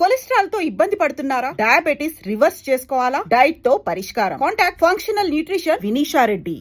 Cholesterol తో ఇబ్బంది పడుతున్నారా? డయాబెటిస్ రివర్స్ చేసుకోవాలా? డైట్ తో పరిష్కారం. Contact functional nutrition Vinisha Reddy.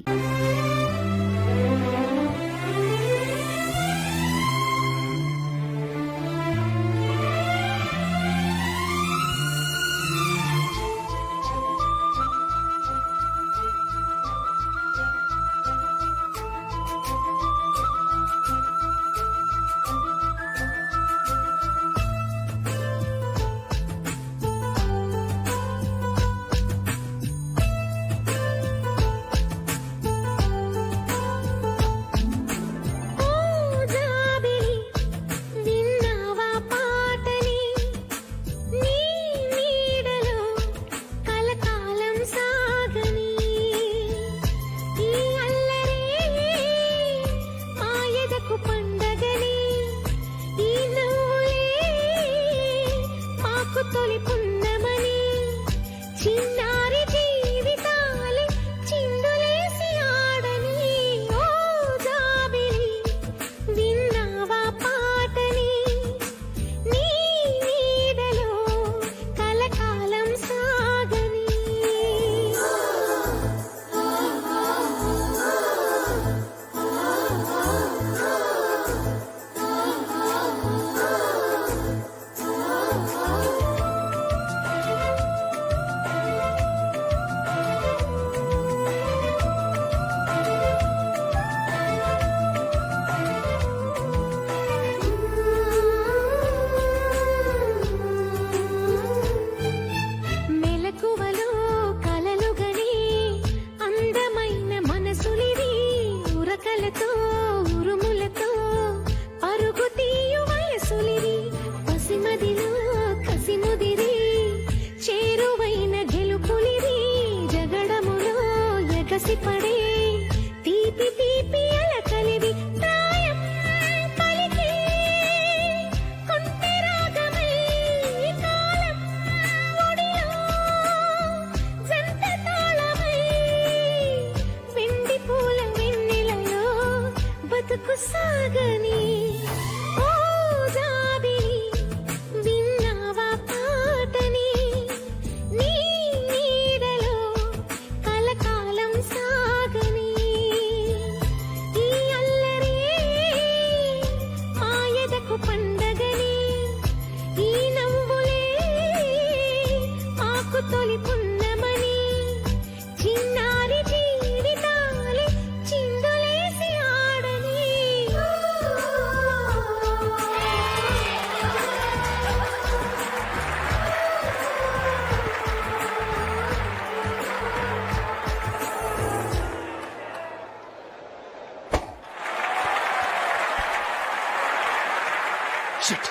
Shit.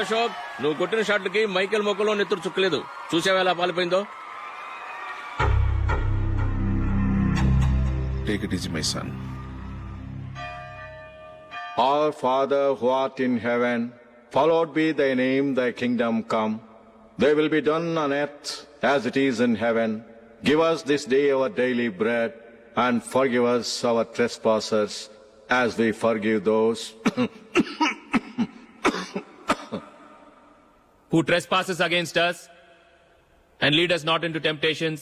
Ashok, నువ్వు కొట్టిన షాట్లకి మైకేల్ మొక్కలో నెత్తురు చుక్కలేదు. చూసావా ఎలా పాలిపోయిందో? Take it easy, my son. Our Father who art in heaven, hallowed be thy name, thy kingdom come. Thy will be done on earth as it is in heaven. Give us this day our daily bread, and forgive us our trespasses, as we forgive those who trespasses against us, and lead us not into temptations,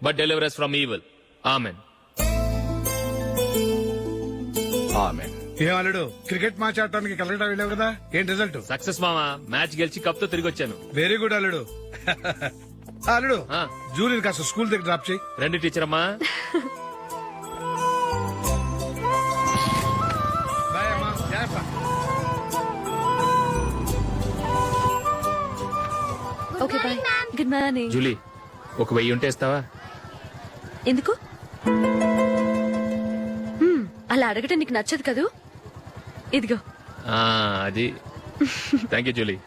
but deliver us from evil. Amen. Amen. ఏం అల్లుడు, cricket match ఆడటానికి కలకటా వెళ్ళావు కదా, ఏం result? Success మామా, match గెలిచి cup తో తిరిగి వచ్చాను. వెరీ గుడ్ అల్లుడు. అల్లుడు, జూలిని కాస్త స్కూల్ దగ్గర డ్రాప్ చేయి. రండి టీచర్ అమ్మా. బాయ్ అమ్మా, జాగ్రత్త. Okay bye. Good morning. Julie, ఒక 1000 ఉంటే ఇస్తావా? ఎందుకు? అలా అడగటం నీకు నచ్చదు కదూ. ఇదిగో. అది థ్యాంక్ యూ జూలీ.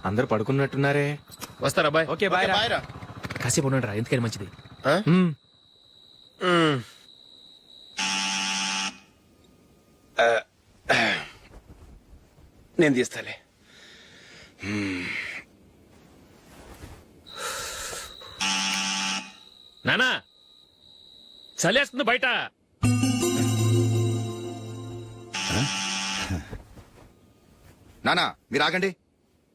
అందరు పడుకున్నట్టున్నారే. వస్తారా బాయ్? ఓకే బాయ్ రా. కాసేపు ఉండండి రా, ఎందుకని మంచిది. నేను తీస్తాలే. నానా చలేస్తుంది బయట. నానా మీరు ఆగండి,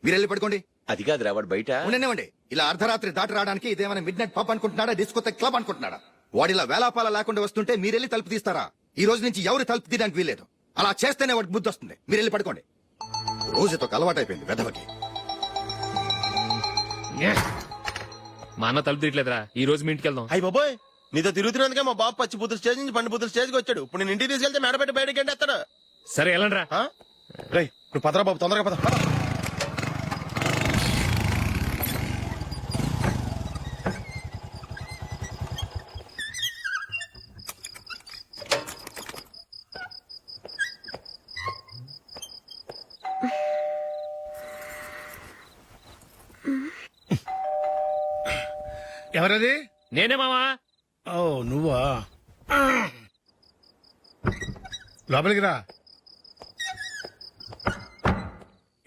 మీరు వెళ్ళి పడుకోండి. అది కాదురా వాడు బయట. ఉండనివ్వండి. ఇలా అర్ధరాత్రి దాటి రావడానికి ఇదేమైనా మిడ్ నైట్ పబ్ అనుకుంటున్నాడా, డిస్కోతెక్ క్లబ్ అనుకుంటున్నాడా? వాడిలా వేలాపాల లేకుండా వస్తుంటే మీరెళ్ళి తలుపు తీస్తారా? ఈ రోజు నుంచి ఎవరు తలుపు తీయడానికి వీల్లేదు. అలా చేస్తేనే వాడికి బుద్ధి వస్తుంది. మీరు వెళ్ళి పడుకోండి. రోజుతో అలవాటైపోయింది వెధవకి. మా అన్న తలుపు తీయట్లేదురా, ఈ రోజు మీ ఇంటికి వెళ్దాం. అయ్యి బాబోయ్, నీతో తిరుగుతున్నందుకే మా బాబు పచ్చి బుద్ధుల స్టేజ్ నుంచి పండు బుద్ధుల స్టేజ్కి వచ్చాడు. ఇప్పుడు నేను ఇంటికి తీసుకెళ్తే మేడపెట్టి బయటకి ఎండేస్తాడు. సరే వెళ్ళండి రా. రేయ్ నువ్వు పదరా బాబు, తొందరగా పద. ఎవరది? నేనే మావా. ఓ నువ్వా? లోపలికి రా.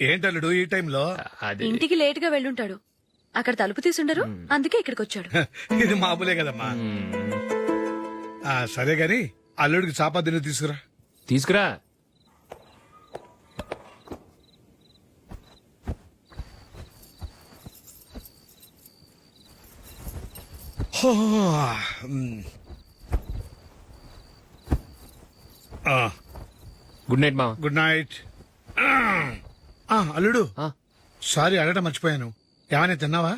ఏంటల్లుడు ఈ టైంలో? అది ఇంటికి లేట్ గా వెళ్ళుంటాడు. అక్కడ తలుపు తీసుండరు, అందుకే ఇక్కడికి వచ్చాడు. ఇది మామూలే కదమ్మా. సరే గాని అల్లుడికి చాపాదిని తీసుకురా. తీసుకురా. గుడ్ నైట్ మావా. Good night. అల్లుడు సారీ అడగటం మర్చిపోయాను. ఏమైనా తిన్నావా?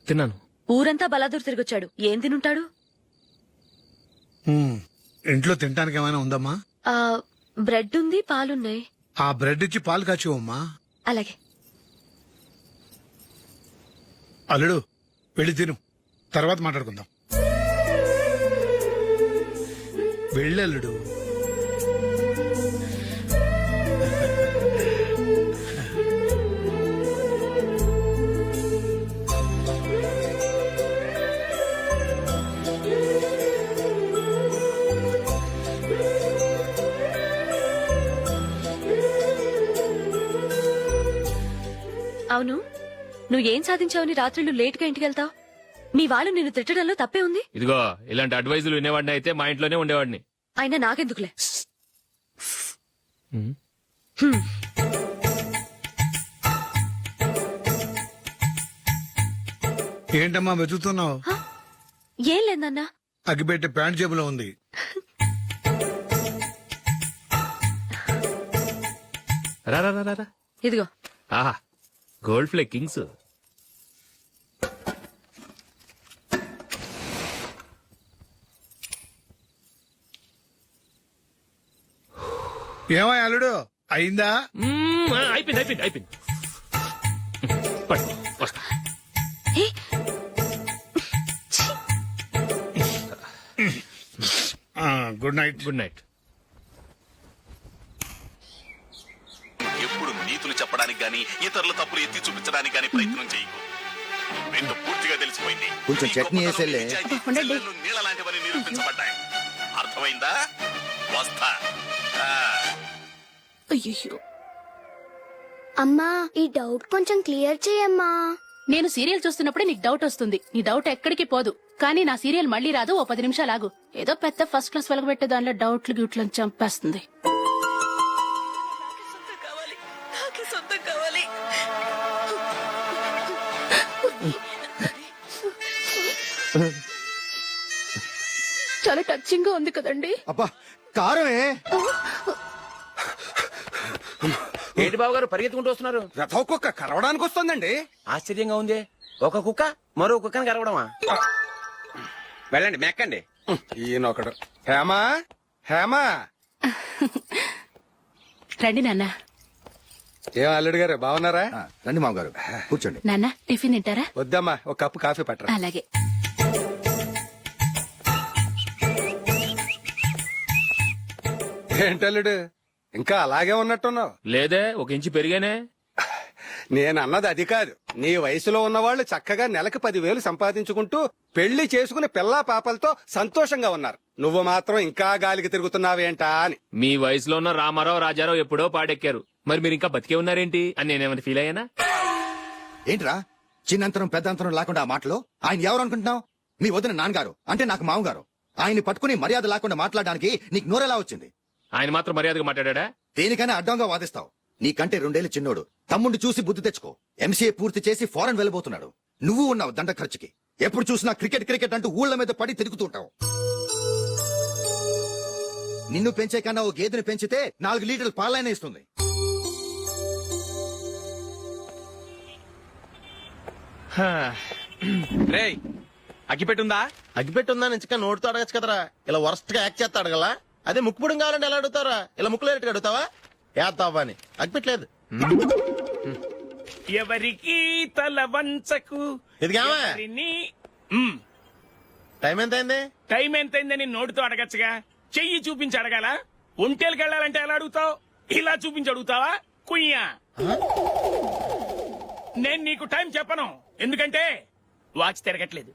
తిన్నాను. ఊరంతా బలాదూర్ తిరిగొచ్చాడు, ఏం తినుంటాడు? ఇంట్లో తినడానికి ఏమైనా ఉందమ్మా? బ్రెడ్ ఉంది, పాలున్నాయి. ఆ బ్రెడ్ ఇచ్చి పాలు కాచివమ్మా. అలాగే. అల్లుడు వెళ్ళి తిను, తర్వాత మాట్లాడుకుందాం. వెళ్ళల్లుడు. అవును, నువ్వేం సాధించావని రాత్రులు లేట్ గా ఇంటికి వెళ్తావు? మీ వాళ్ళు నిన్ను తిట్టడంలో తప్పే ఉంది. ఇదిగో ఇలాంటి అడ్వైజులు వినేవాడిని అయితే మా ఇంట్లోనే ఉండేవాడిని. అయినా నాకెందుకులే. ఏంటమ్మా వెతుకుతున్నావు? ఏం లేదన్నా. అగ్గిపెట్టే ప్యాంట్ జేబులో ఉంది. రా రా రా రా. ఇదిగో. ఆహా, గోల్డ్ ఫ్లే కింగ్స్. ఏమో అల్లుడు అయిందా? అయిపోయింది అయిపోయింది అయిపోయింది. పట్టు, వస్తా. Good night. Good night. ఎప్పుడు నీతులు చెప్పడానికి గాని ఇతరుల తప్పులు ఎత్తి చూపించడానికి గాని ప్రయత్నం చేయకు. రెండు పూర్తిగా తెలిసిపోయింది. కొంచెం చట్నీ వేసేలే. నీళ్ళ లాంటివని నిరూపించబడ్డాయి. అర్థమైందా? వస్తా. అయ్యో అమ్మా, ఈ డౌట్ కొంచెం క్లియర్ చేయమ్మా. నేను సీరియల్ చూస్తున్నప్పుడే నీకు డౌట్ వస్తుంది. నీ డౌట్ ఎక్కడికి పోదు. కానీ నా సీరియల్ మళ్ళీ రాదు. ఓ 10 నిమిషాలు ఆగు. ఏదో పెద్ద ఫస్ట్ క్లాస్ వెలగబెట్టే దానిలో డౌట్లు గిట్లను చంపేస్తుంది. చాలా టచింగ్ గా ఉంది కదండి. అబ్బా కారమే. ఏంటి బాబు గారు పరిగెత్తుకుంటూ వస్తున్నారు? రథం కుక్క కరవడానికి వస్తుందండి. ఆశ్చర్యంగా ఉంది. ఒక కుక్క మరో కుక్కని కరవడమా? వెళ్ళండి మెక్కండి. ఈయనొకడు. హేమా హేమా రండి నాన్న. ఏం అల్లుడు గారు బాగున్నారా? రండి మామగారు కూర్చోండి. నాన్న టిఫిన్ తింటారా? వద్దమ్మా, ఒక కప్పు కాఫీ పట్టరా. అలాగే. ఏంటల్లుడు ఇంకా అలాగే ఉన్నట్టున్నావు? లేదే, ఒక ఇంచు పెరిగానే. నేను అన్నది అది కాదు. నీ వయసులో ఉన్నవాళ్ళు చక్కగా నెలకు 10,000 సంపాదించుకుంటూ పెళ్లి చేసుకుని పిల్లా పాపలతో సంతోషంగా ఉన్నారు. నువ్వు మాత్రం ఇంకా గాలికి తిరుగుతున్నావేంటా అని. మీ వయసులో ఉన్న రామారావు రాజారావు ఎప్పుడో పాడెక్కారు, మరి మీరు ఇంకా బతికే ఉన్నారేంటి అని నేనేమైనా ఫీల్ అయ్యానా? ఏంట్రా చిన్నంతరం పెద్దంతరం లేకుండా ఆ మాటలో? ఆయన ఎవరు అనుకుంటున్నావు? మీ వదిన నాన్నగారు, అంటే నాకు మామగారు. ఆయన్ని పట్టుకుని మర్యాద లేకుండా మాట్లాడడానికి నీకు నోరెలా వచ్చింది? ఆయన మాత్రం మర్యాదగా మాట్లాడా? దేనికైనా అడ్డంగా వాదిస్తావు. నీకంటే 2 ఏళ్ల చిన్నోడు. తమ్ముడిని చూసి బుద్ధి తెచ్చుకో. ఎంసీఏ పూర్తి చేసి ఫారెన్ వెళ్ళబోతున్నాడు. నువ్వు ఉన్నావు దండ ఖర్చుకి. ఎప్పుడు చూసినా క్రికెట్ క్రికెట్ అంటూ ఊళ్ళ మీద పడి తిరుగుతుంటావు. నిన్ను పెంచే కన్నా ఓ గేదెని పెంచితే 4 లీటర్ల పాలైనా ఇస్తుంది. రేయ్ అగ్గిపెట్టుందా? అగ్గిపెట్టుందా నుంచి నోటితో అడగచ్చు కదరా. ఇలా వరస్ట్ గా యాక్ట్ చేస్తా అడగలా? అదే ముక్కుపుడు కావాలంటే ఎలా అడుగుతారా? ఇలా ముక్కులేట్టుగా అడుగుతావా? ఏత్తావా అని అగ్గిపెట్టలేదు. ఎవరికి తల వంచకు. ఇది కావా? టైం ఎంత అయింది? టైం ఎంతైందని నోటితో అడగచ్చుగా, చెయ్యి చూపించి అడగాల? ఒంటేలకు వెళ్ళాలంటే ఎలా అడుగుతావు? ఇలా చూపించి అడుగుతావా? కుయ్యా, నేను నీకు టైం చెప్పను, ఎందుకంటే వాచ్ తిరగట్లేదు.